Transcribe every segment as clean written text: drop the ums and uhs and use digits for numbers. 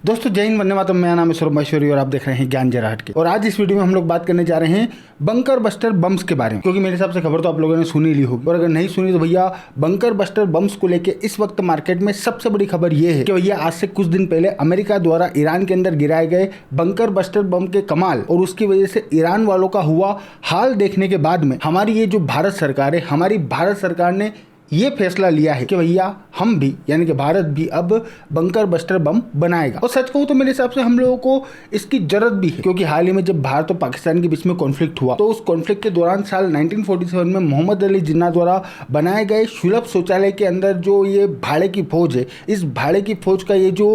दोस्तों जय हिंद, वंदे मातरम। मेरा नाम है सौरभ महेश्वरी और आप देख रहे हैं ज्ञान जरा हट के। और आज इस वीडियो में हम लोग बात करने जा रहे हैं बंकर बस्टर बम्स के बारे में, क्योंकि मेरे हिसाब से खबर तो आप लोगों ने सुनी ली होगी, और अगर नहीं सुनी तो भैया बंकर बस्टर बम्स को लेके इस वक्त मार्केट में सबसे बड़ी खबर ये है कि भैया आज से कुछ दिन पहले अमेरिका द्वारा ईरान के अंदर गिराए गए बंकर बस्टर बम के कमाल और उसकी वजह से ईरान वालों का हुआ हाल देखने के बाद में हमारी ये जो भारत सरकार है, हमारी भारत सरकार ने ये फैसला लिया है कि भैया हम भी यानी कि भारत भी अब बंकर बस्टर बम बनाएगा। और सच कहूँ तो मेरे हिसाब से हम लोगों को इसकी जरूरत भी है, क्योंकि हाल ही में जब भारत और पाकिस्तान के बीच में कॉन्फ्लिक्ट हुआ तो उस कॉन्फ्लिक्ट के दौरान साल 1947 में मोहम्मद अली जिन्ना द्वारा बनाए गए सुलभ शौचालय के अंदर जो ये भाड़े की फौज है, इस भाड़े की फौज का ये जो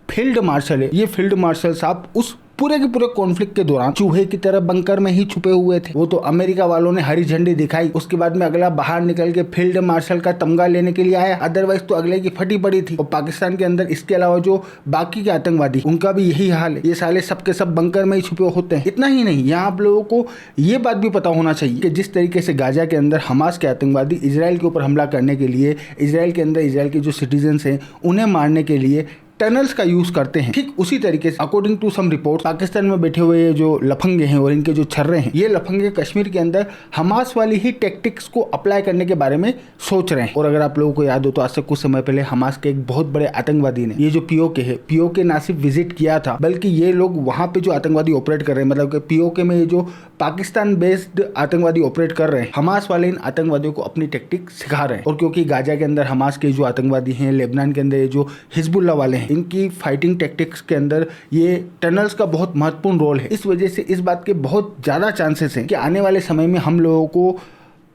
फील्ड मार्शल है, ये फील्ड मार्शल साहब उस पूरे के पूरे कॉन्फ्लिक्ट के दौरान चूहे की तरह बंकर में ही छुपे हुए थे। वो तो अमेरिका वालों ने हरी झंडी दिखाई, उसके बाद में अगला बाहर निकल के फील्ड मार्शल का तमगा लेने के लिए आया, अदरवाइज तो अगले की फटी पड़ी थी। और पाकिस्तान के अंदर इसके अलावा जो बाकी के आतंकवादी, उनका भी यही हाल है, ये साले सबके सब बंकर में ही छुपे होते हैं। इतना ही नहीं, यहाँ आप लोगों को ये बात भी पता होना चाहिए कि जिस तरीके से गाजा के अंदर हमास के आतंकवादी इजराइल के ऊपर हमला करने के लिए, इजराइल के अंदर इजराइल के जो सिटीजन्स हैं उन्हें मारने के लिए टनल्स का यूज करते हैं, ठीक उसी तरीके से according to some report Pakistan में बैठे हुए ये जो लफंगे हैं और इनके जो छर्रे हैं, ये लफंगे कश्मीर के अंदर हमास वाली ही टेक्टिक्स को अप्लाई करने के बारे में सोच रहे हैं। और अगर आप लोगों को याद हो तो आज से कुछ समय पहले हमास के एक बहुत बड़े आतंकवादी ने, ये जो पीओके है, पीओके ना सिर्फ विजिट किया था बल्कि ये लोग वहां पे जो आतंकवादी ऑपरेट कर रहे हैं, मतलब कि पीओके में ये जो पाकिस्तान बेस्ड आतंकवादी ऑपरेट कर रहे हैं, हमास वाले इन आतंकवादियों को अपनी टेक्टिक सिखा रहे हैं। और क्योंकि गाजा के अंदर हमास के जो आतंकवादी हैं, लेबनान के अंदर ये जो हिजबुल्लाह वाले हैं, इनकी फाइटिंग टेक्टिक्स के अंदर ये टनल्स का बहुत महत्वपूर्ण रोल है। इस वजह से इस बात के बहुत ज्यादा चांसेस हैं कि आने वाले समय में हम लोगों को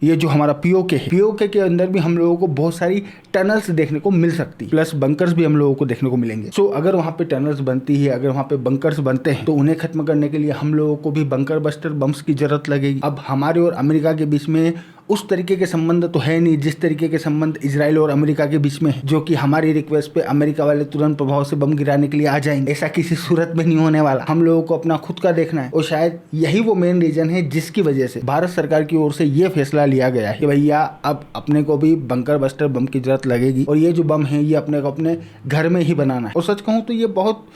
ये जो हमारा पीओके है, पीओके के अंदर भी हम लोगों को बहुत सारी टनल्स देखने को मिल सकती है, प्लस बंकर्स भी हम लोगों को देखने को मिलेंगे। सो अगर वहाँ पे टनल्स बनती है, अगर वहाँ पे बंकर्स बनते हैं, तो उन्हें खत्म करने के लिए हम लोगों को भी बंकर बस्टर बम्स की जरूरत लगेगी। अब हमारे और अमेरिका के बीच में उस तरीके के संबंध तो है नहीं जिस तरीके के संबंध इजराइल और अमेरिका के बीच में है, जो कि हमारी रिक्वेस्ट पे अमेरिका वाले तुरंत प्रभाव से बम गिराने के लिए आ जाएंगे। ऐसा किसी सूरत में नहीं होने वाला। हम लोगों को अपना खुद का देखना है, और शायद यही वो मेन रीजन है जिसकी वजह से भारत सरकार की ओर से ये फैसला लिया गया है कि भैया अब अपने को भी बंकर बस्टर बम की जरूरत लगेगी, और ये जो बम है ये अपने को अपने घर में ही बनाना है। और सच कहूँ तो ये बहुत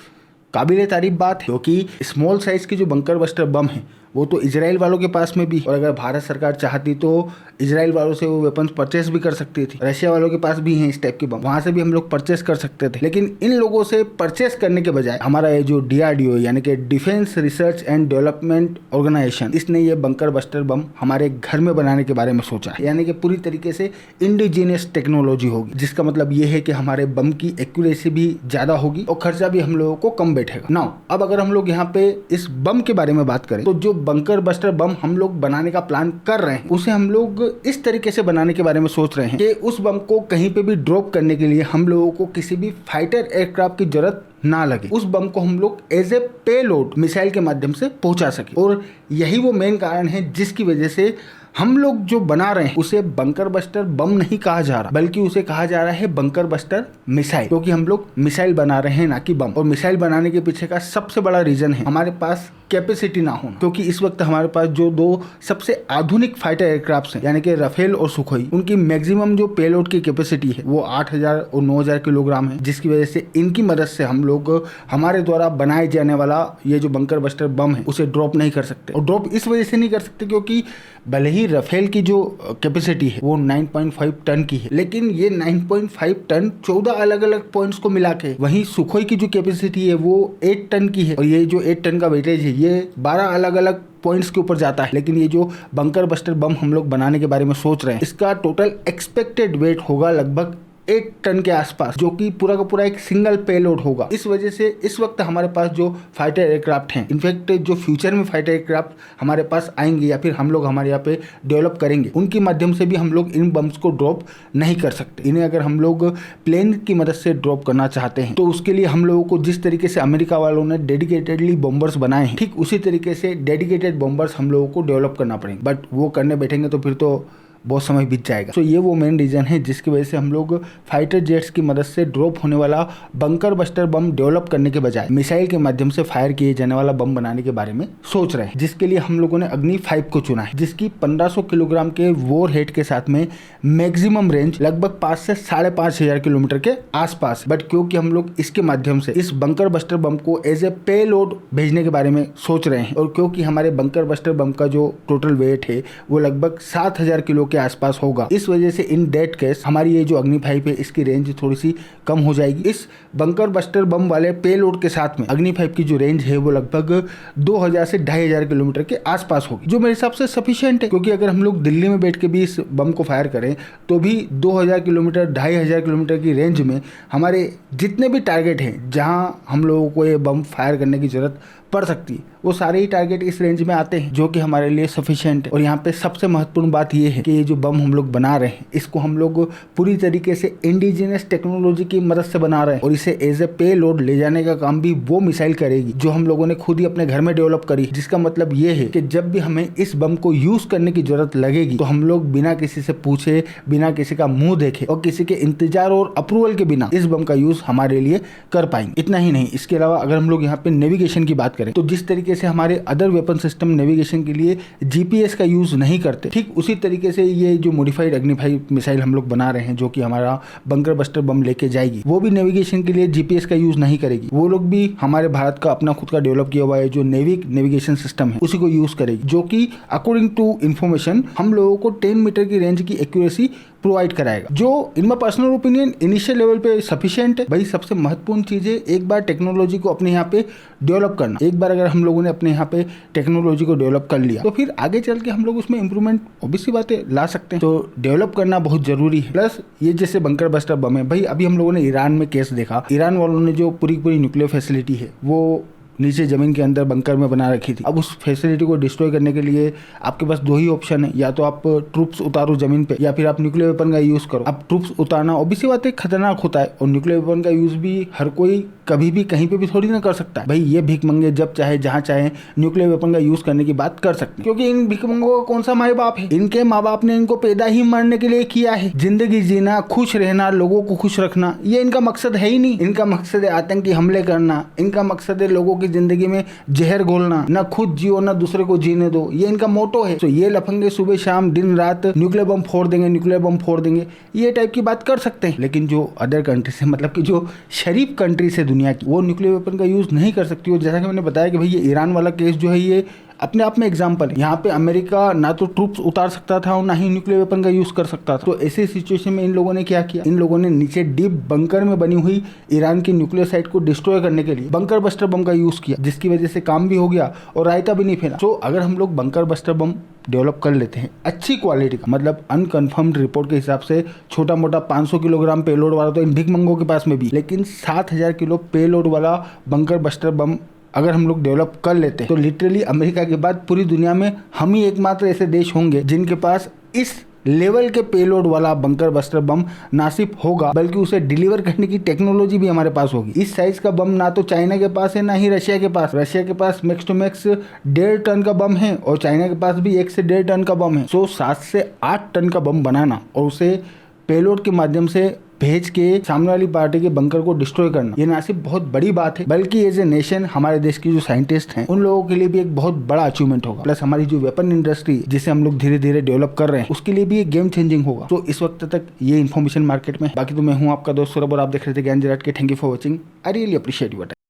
काबिले तारीफ बात है, क्योंकि स्मॉल साइज की जो बंकर बस्टर बम है वो तो इजराइल वालों के पास में भी, और अगर भारत सरकार चाहती तो इजराइल वालों से वो वेपन्स परचेस भी कर सकती थी। रशिया वालों के पास भी हैं इस टाइप के बम, वहां से भी हम लोग परचेस कर सकते थे। लेकिन इन लोगों से परचेस करने के बजाय हमारा ये जो DRDO यानी कि defence research and development organisation, इसने ये बंकर बस्टर बम हमारे घर में बनाने के बारे में सोचा है। यानी कि पूरी तरीके से इंडिजीनियस टेक्नोलॉजी होगी, जिसका मतलब ये है कि हमारे बम की एक्यूरेसी भी ज्यादा होगी और खर्चा भी हम लोगों को कम बैठेगा। नाउ अब अगर हम लोग यहाँ पे इस बम के बारे में बात करें तो जो बंकर बस्टर बम हम लोग बनाने का प्लान कर रहे हैं, उसे हम लोग इस तरीके से बनाने के बारे में सोच रहे हैं कि उस बम को कहीं पे भी ड्रॉप करने के लिए हम लोगों को किसी भी फाइटर एयरक्राफ्ट की जरूरत ना लगे। उस बम को हम लोग एज ए पेलोड मिसाइल के माध्यम से पहुंचा सके। और यही वो मेन कारण है जिसकी वजह से हम लोग जो बना रहे हैं उसे बंकर बस्टर बम नहीं कहा जा रहा, बल्कि उसे कहा जा रहा है बंकर बस्टर मिसाइल, क्योंकि हम लोग मिसाइल बना रहे हैं ना कि बम। और मिसाइल बनाने के पीछे का सबसे बड़ा रीजन है हमारे पास कैपेसिटी ना होना, क्योंकि इस वक्त हमारे पास जो दो सबसे आधुनिक फाइटर एयरक्राफ्ट हैं यानी कि राफेल और सुखोई, उनकी मैक्सिमम जो पेलोड की कैपेसिटी है वो 8000 और 9000 किलोग्राम है, जिसकी वजह से इनकी मदद से हम लोग हमारे द्वारा बनाए जाने वाला ये जो बंकर बस्टर बम है उसे ड्रॉप नहीं कर सकते। और ड्रॉप इस वजह से नहीं कर सकते क्योंकि भले ही राफेल की जो कैपेसिटी है वो 9.5 टन की है, लेकिन ये 9.5 टन 14 अलग अलग पॉइंट्स को मिला के, वहीं सुखोई की जो कैपेसिटी है वो 8 टन की है, और ये जो 8 टन का वेटेज है ये 12 अलग अलग पॉइंट्स के ऊपर जाता है। लेकिन ये जो बंकर बस्टर बम हम लोग बनाने के बारे में सोच रहे हैं, इसका टोटल एक्सपेक्टेड वेट होगा लगभग 8 टन के आसपास, जो कि पूरा का पूरा एक सिंगल पेलोड होगा। इस वजह से इस वक्त हमारे पास जो फाइटर एयरक्राफ्ट हैं, इनफैक्ट जो फ्यूचर में फाइटर एयरक्राफ्ट हमारे पास आएंगे या फिर हम लोग हमारे यहाँ पे डेवलप करेंगे, उनके माध्यम से भी हम लोग इन बम्स को ड्रॉप नहीं कर सकते। इन्हें अगर हम लोग प्लेन की मदद से ड्रॉप करना चाहते हैं तो उसके लिए हम लोगों को जिस तरीके से अमेरिका वालों ने डेडिकेटेडली बॉम्बर्स बनाए हैं, ठीक उसी तरीके से डेडिकेटेड बॉम्बर्स हम लोगों को डेवलप करना पड़ेंगे। बट वो करने बैठेंगे तो फिर तो बहुत समय बीत जाएगा। तो ये वो मेन रीजन है जिसकी वजह से हम लोग फाइटर जेट्स की मदद से ड्रॉप होने वाला बंकर बस्टर बम डेवलप करने के बजाय मिसाइल के माध्यम से फायर किए जाने वाला बम बनाने के बारे में सोच रहे हैं, जिसके लिए हम लोगों ने अग्नि 5 को चुना है, जिसकी 1500 किलोग्राम के वॉर हेड के साथ में मैक्सिमम रेंज लगभग 5 से 5,500 किलोमीटर के आसपास। बट क्योंकि हम लोग इसके माध्यम से इस बंकर बस्टर बम को एज ए पे लोड भेजने के बारे में सोच रहे हैं, और क्योंकि हमारे बंकर बस्टर बम का जो टोटल वेट है वो लगभग 7,000 किलो के आसपास होगा, इस वजह से इन डेट केस हमारी ये जो अग्नि 5 है इसकी रेंज थोड़ी सी कम हो जाएगी। इस बंकर बस्टर बम वाले पे लोड के साथ में अग्नि 5 की जो रेंज है वो लगभग 2,000 से 2,500 किलोमीटर के आसपास होगी, जो मेरे हिसाब से सफिशिएंट है। क्योंकि अगर हम लोग दिल्ली में बैठ के भी इस बम को फायर करें तो भी 2,000 किलोमीटर 2,500 किलोमीटर की रेंज में हमारे जितने भी टारगेट हैं जहां हम लोगों को ये बम फायर करने की जरूरत पड़ सकती है वो सारे ही टारगेट इस रेंज में आते हैं, जो कि हमारे लिए सफिशिएंट है। और यहाँ पे सबसे महत्वपूर्ण बात ये है कि ये जो बम हम लोग बना रहे हैं इसको हम लोग पूरी तरीके से इंडिजिनस टेक्नोलॉजी की मदद से बना रहे हैं, और इसे एज ए पे लोड ले जाने का काम भी वो मिसाइल करेगी जो हम लोगों ने खुद ही अपने घर में डेवलप करी। जिसका मतलब ये है कि जब भी हमें इस बम को यूज करने की जरूरत लगेगी तो हम लोग बिना किसी से पूछे, बिना किसी का मुंह देखे और किसी के इंतजार और अप्रूवल के बिना इस बम का यूज हमारे लिए कर पाएंगे। इतना ही नहीं, इसके अलावा अगर हम लोग यहाँ पे नेविगेशन की बात करें तो जिस तरीके से हमारे अदर वेपन सिस्टम नेविगेशन के लिए जीपीएस का यूज नहीं करते, ठीक उसी तरीके से ये जो मॉडिफाइड अग्नि 5 मिसाइल हम लोग बना रहे हैं जो कि हमारा बंकर बस्टर बम लेके जाएगी, वो भी नेविगेशन के लिए जीपीएस का यूज नहीं करेगी। वो लोग भी हमारे भारत का अपना खुद का डेवलप किया हुआ है जो नेविगेशन सिस्टम है उसी को यूज करेगी, जो कि अकॉर्डिंग टू इन्फॉर्मेशन हम लोगों को 10 मीटर की रेंज की एक्यूरेसी प्रोवाइड कराएगा, जो in my personal opinion initial level पे सफिशिएंट है। भाई सबसे महत्वपूर्ण चीज है एक बार टेक्नोलॉजी को अपने यहाँ पे डेवलप करना। एक बार अगर हम लोगों ने अपने यहाँ पे टेक्नोलॉजी को डेवलप कर लिया तो फिर आगे चल के हम लोग उसमें इंप्रूवमेंट ऑब्वियसली बातें ला सकते हैं। तो डेवलप करना बहुत जरूरी है। प्लस ये जैसे बंकर बस्टर बम है, भाई अभी हम लोगों ने ईरान में केस देखा, ईरान वालों ने जो पूरी न्यूक्लियर फैसिलिटी है वो नीचे जमीन के अंदर बंकर में बना रखी थी। अब उस फैसिलिटी को डिस्ट्रॉय करने के लिए आपके पास दो ही ऑप्शन है, या तो आप ट्रूप्स उतारो जमीन पे या फिर आप न्यूक्लियर वेपन का यूज करो। अब ट्रूप्स उतारना ऑब्वियसली बात है खतरनाक होता है, और न्यूक्लियर वेपन का यूज भी हर कोई कभी भी कहीं पे भी थोड़ी ना कर सकता है। भाई ये भीख मंगे जब चाहे जहां चाहे न्यूक्लियर वेपन का यूज करने की बात कर सकते हैं, क्योंकि इन भीख मंगों का कौन सा माँ बाप है? इनके माँ बाप ने इनको पैदा ही मरने के लिए किया है। जिंदगी जीना, खुश रहना, लोगों को खुश रखना, ये इनका मकसद है ही नहीं। इनका मकसद है आतंकी हमले करना, इनका मकसद है लोगों की जिंदगी में जहर घोलना, ना खुद जियो ना दूसरे को जीने दो, ये इनका मोटो है। तो ये लफंगे सुबह शाम दिन रात न्यूक्लियर बम फोड़ देंगे, न्यूक्लियर बम फोड़ देंगे, ये टाइप की बात कर सकते हैं। लेकिन जो अदर कंट्री से, मतलब कि जो शरीफ कंट्री से दुनिया की, वो न्यूक्लियर वेपन का यूज नहीं कर सकती। और जैसा कि मैंने बताया कि भाई ये ईरान वाला केस जो है ये अपने आप में एग्जाम्पल है। यहाँ पे अमेरिका ना तो ट्रूप्स उतार सकता था और ना ही न्यूक्लियर वेपन का यूज कर सकता था। तो ऐसे सिचुएशन में इन लोगों ने क्या किया, इन लोगों ने नीचे डीप बंकर में बनी हुई ईरान की न्यूक्लियर साइट को डिस्ट्रॉय करने के लिए बंकर बस्टर बम का यूज किया, जिसकी वजह से काम भी हो गया और रायता भी नहीं फैला। तो अगर हम लोग बंकर बस्टर बम डेवलप कर लेते हैं अच्छी क्वालिटी का, मतलब अनकन्फर्म्ड रिपोर्ट के हिसाब से छोटा मोटा 500 किलोग्राम पेलोड वाला तो इन भिख मंगों के पास में भी, लेकिन 7,000 किलो पेलोड वाला बंकर बस्टर बम अगर हम लोग डेवलप कर लेते हैं तो लिटरली अमेरिका के बाद पूरी दुनिया में हम ही एकमात्र ऐसे देश होंगे जिनके पास इस लेवल के पेलोड वाला बंकर बस्टर बम ना सिर्फ होगा बल्कि उसे डिलीवर करने की टेक्नोलॉजी भी हमारे पास होगी। इस साइज का बम ना तो चाइना के पास है ना ही रशिया के पास। रशिया के पास मैक्स टू मैक्स 1.5 टन का बम है और चाइना के पास भी 1 से 1.5 टन का बम है। सो 7 से 8 टन का बम बनाना और उसे पेलोड के माध्यम से भेज के सामने वाली पार्टी के बंकर को डिस्ट्रॉय करना, ये ना सिर्फ बहुत बड़ी बात है बल्कि एज ए नेशन हमारे देश की जो साइंटिस्ट हैं उन लोगों के लिए भी एक बहुत बड़ा अचीवमेंट होगा। प्लस हमारी जो वेपन इंडस्ट्री जिसे हम लोग धीरे धीरे डेवलप कर रहे हैं उसके लिए भी एक गेम चेंजिंग होगा। तो इस वक्त तक ये इन्फॉर्मेशन मार्केट में। बाकी तो मैं हूँ आपका दोस्त सौरभ और आप देख रहे थे ज्ञान जराट के। Thank you for watching. I really appreciate your time.